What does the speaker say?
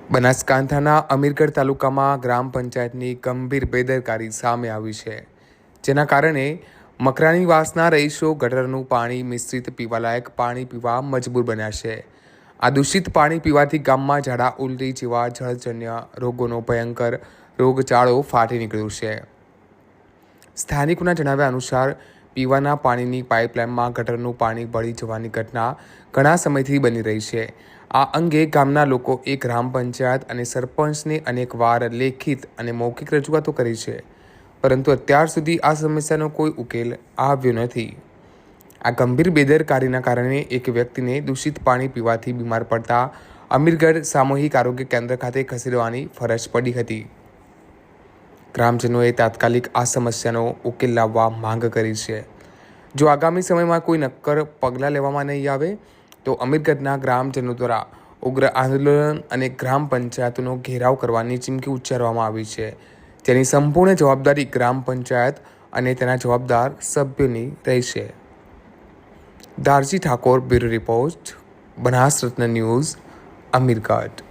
બનાસકાંઠાના અમીરગઢ તાલુકામાં ગ્રામ પંચાયતની ગંભીર બેદરકારી સામે આવી છે, જેના કારણે મકરાણીવાસના રહીશો ગટરનું પાણી મિશ્રિત પીવાલાયક પાણી પીવા મજબૂર બન્યા છે. આ દૂષિત પાણી પીવાથી ગામમાં ઝાડા ઉલટી જેવા જળજન્ય રોગોનો ભયંકર રોગચાળો ફાટી નીકળ્યો છે. સ્થાનિકોના જણાવ્યા અનુસાર પીવાના પાણીની પાઇપલાઇનમાં ગટરનું પાણી ભળી જવાની ઘટના ઘણા સમયથી બની રહી છે. આ અંગે ગામના લોકો એક ગ્રામ પંચાયત અને સરપંચને અનેકવાર લેખિત અને મૌખિક રજૂઆતો કરી છે, પરંતુ અત્યાર સુધી આ સમસ્યાનો કોઈ ઉકેલ આવ્યો નથી. આ ગંભીર બેદરકારીના કારણે એક વ્યક્તિને દૂષિત પાણી પીવાથી બીમાર પડતા અમીરગઢ સામૂહિક આરોગ્ય કેન્દ્ર ખાતે ખસેડવાની ફરજ પડી હતી. ગ્રામજનોએ તાત્કાલિક આ સમસ્યાનો ઉકેલ લાવવા માંગ કરી છે. જો આગામી સમયમાં કોઈ નક્કર પગલાં લેવામાં નહીં આવે તો અમીરગઢના ગ્રામજનો દ્વારા ઉગ્ર આંદોલન અને ગ્રામ પંચાયતનો ઘેરાવ કરવાની ચીમકી ઉચ્ચારવામાં આવી છે, જેની સંપૂર્ણ જવાબદારી ગ્રામ પંચાયત અને તેના જવાબદાર સભ્યોની રહેશે. દારજી ઠાકોર, બ્યુરો રિપોર્ટ, બનાસ રત્ન ન્યૂઝ, અમીરગઢ.